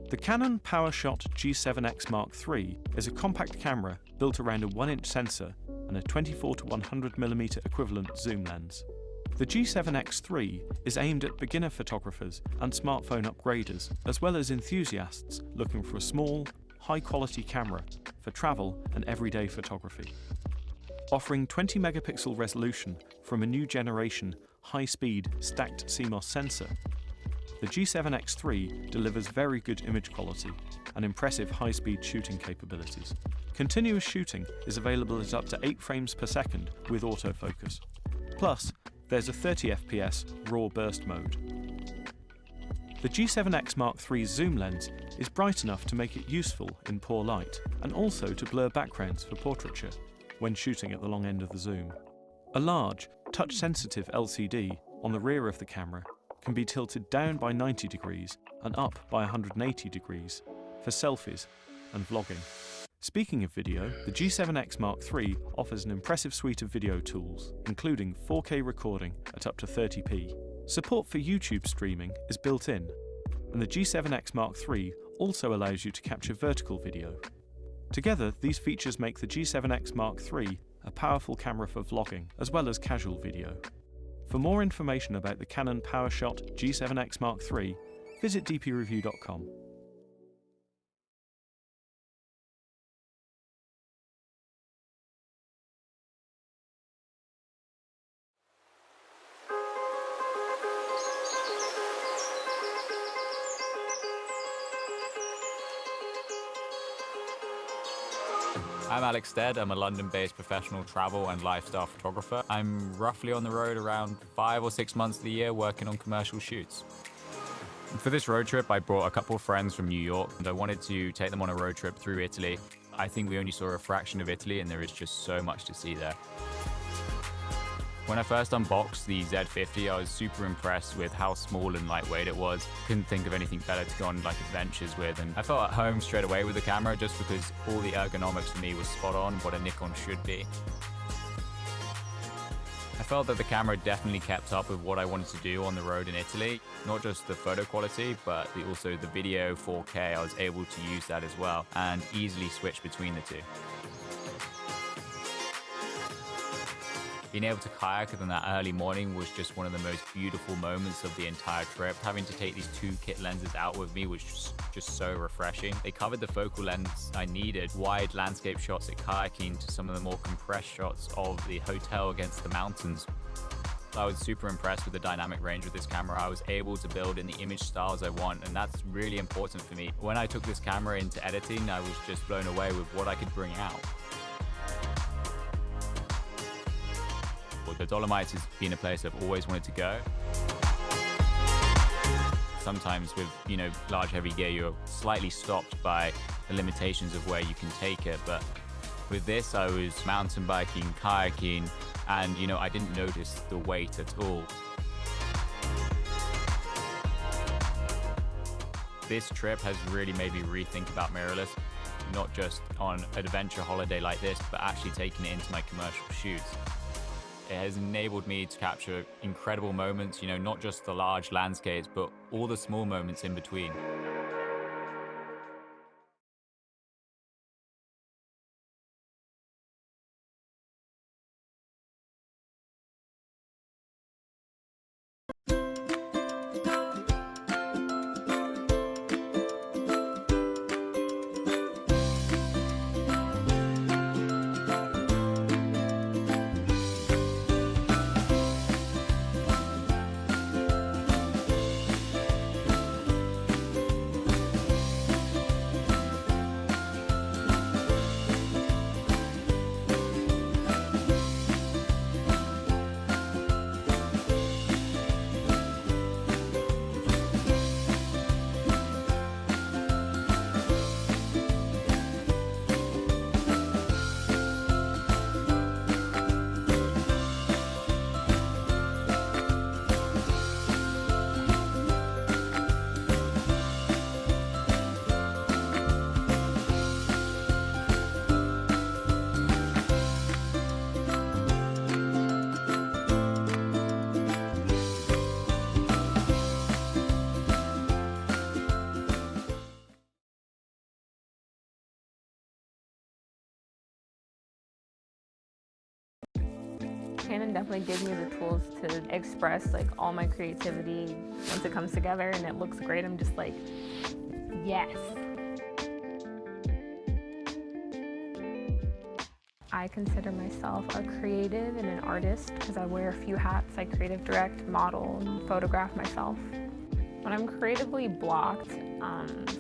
The Canon PowerShot G7X Mark III is a compact camera built around a 1-inch sensor and a 24 to 100mm equivalent zoom lens. The G7X III is aimed at beginner photographers and smartphone upgraders, as well as enthusiasts looking for a small, high-quality camera for travel and everyday photography. Offering 20 megapixel resolution from a new generation high-speed stacked CMOS sensor, the G7X III delivers very good image quality and impressive high-speed shooting capabilities. Continuous shooting is available at up to 8 frames per second with autofocus. Plus, there's a 30 FPS RAW burst mode. The G7X Mark III's zoom lens is bright enough to make it useful in poor light and also to blur backgrounds for portraiture when shooting at the long end of the zoom. A large, touch-sensitive LCD on the rear of the camera can be tilted down by 90 degrees and up by 180 degrees for selfies and vlogging. Speaking of video, the G7X Mark III offers an impressive suite of video tools, including 4K recording at up to 30p. Support for YouTube streaming is built in, and the G7X Mark III also allows you to capture vertical video. Together, these features make the G7X Mark III a powerful camera for vlogging as well as casual video. For more information about the Canon PowerShot G7X Mark III, visit dpreview.com. I'm Alex Stead. I'm a London-based professional travel and lifestyle photographer. I'm roughly on the road around 5 or 6 months of the year working on commercial shoots. For this road trip, I brought a couple of friends from New York, and I wanted to take them on a road trip through Italy. I think we only saw a fraction of Italy, and there is just so much to see there. When I first unboxed the Z50, I was super impressed with how small and lightweight it was. Couldn't think of anything better to go on like adventures with, and I felt at home straight away with the camera just because all the ergonomics for me was spot on what a Nikon should be. I felt that the camera definitely kept up with what I wanted to do on the road in Italy. Not just the photo quality, but also the video 4K. I was able to use that as well and easily switch between the two. Being able to kayak in that early morning was just one of the most beautiful moments of the entire trip. Having to take these 2 kit lenses out with me was just so refreshing. They covered the focal lengths I needed, wide landscape shots at kayaking to some of the more compressed shots of the hotel against the mountains. I was super impressed with the dynamic range of this camera. I was able to build in the image styles I want, and that's really important for me. When I took this camera into editing, I was just blown away with what I could bring out. The Dolomites has been a place I've always wanted to go. Sometimes with, large heavy gear, you're slightly stopped by the limitations of where you can take it. But with this, I was mountain biking, kayaking, and, I didn't notice the weight at all. This trip has really made me rethink about mirrorless, not just on an adventure holiday like this, but actually taking it into my commercial shoots. It has enabled me to capture incredible moments, not just the large landscapes, but all the small moments in between. Canon definitely gives me the tools to express like all my creativity. Once it comes together and it looks great, I'm just like, yes. I consider myself a creative and an artist because I wear a few hats. I creative direct, model, and photograph myself. When I'm creatively blocked,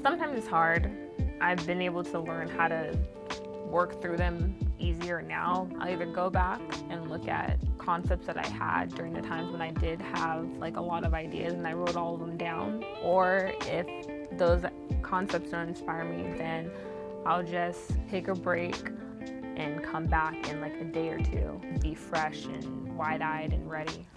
sometimes it's hard. I've been able to learn how to work through them easier now. I'll either go back and look at concepts that I had during the times when I did have like a lot of ideas and I wrote all of them down, or if those concepts don't inspire me, then I'll just take a break and come back in like a day or two, be fresh and wide-eyed and ready.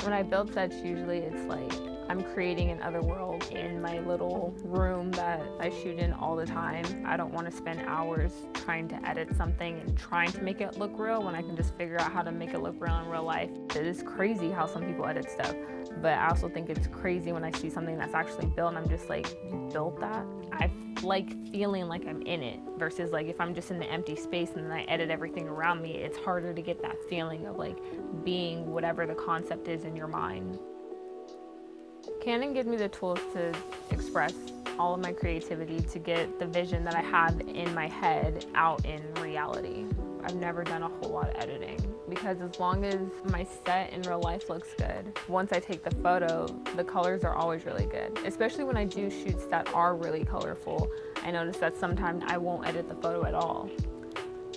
When I build sets, usually it's like I'm creating an other world in my little room that I shoot in all the time. I don't want to spend hours trying to edit something and trying to make it look real when I can just figure out how to make it look real in real life. It is crazy how some people edit stuff, but I also think it's crazy when I see something that's actually built and I'm just like, you built that? I like feeling like I'm in it versus like if I'm just in the empty space and then I edit everything around me, it's harder to get that feeling of like being whatever the concept is in your mind. Canon gives me the tools to express all of my creativity, to get the vision that I have in my head out in reality. I've never done a whole lot of editing because as long as my set in real life looks good, once I take the photo, the colors are always really good. Especially when I do shoots that are really colorful, I notice that sometimes I won't edit the photo at all.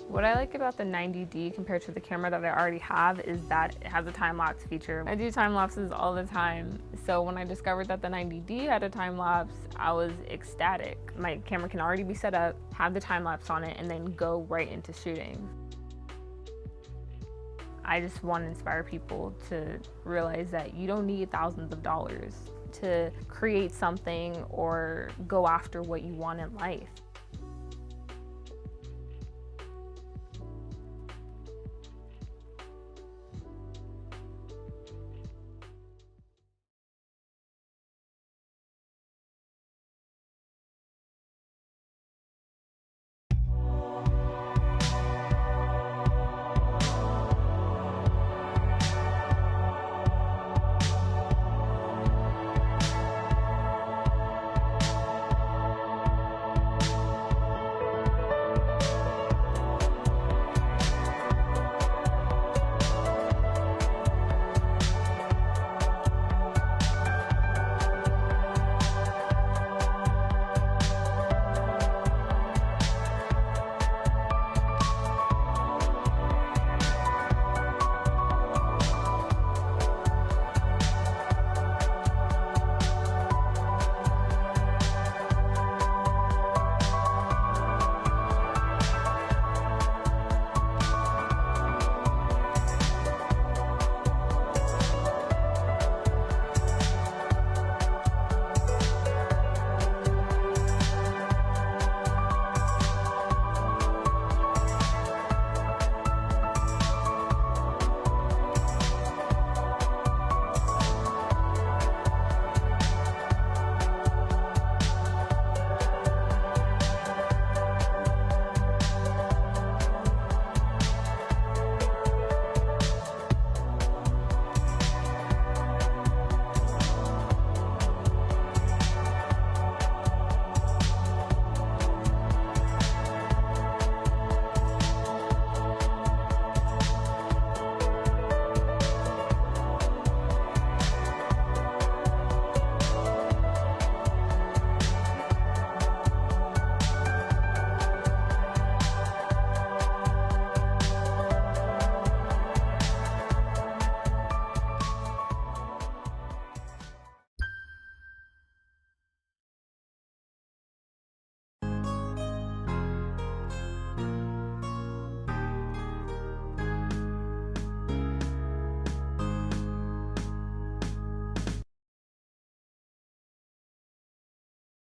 What I like about the 90D compared to the camera that I already have is that it has a time-lapse feature. I do time lapses all the time, so when I discovered that the 90D had a time lapse, I was ecstatic. My camera can already be set up, have the time lapse on it, and then go right into shooting. I just want to inspire people to realize that you don't need thousands of dollars to create something or go after what you want in life.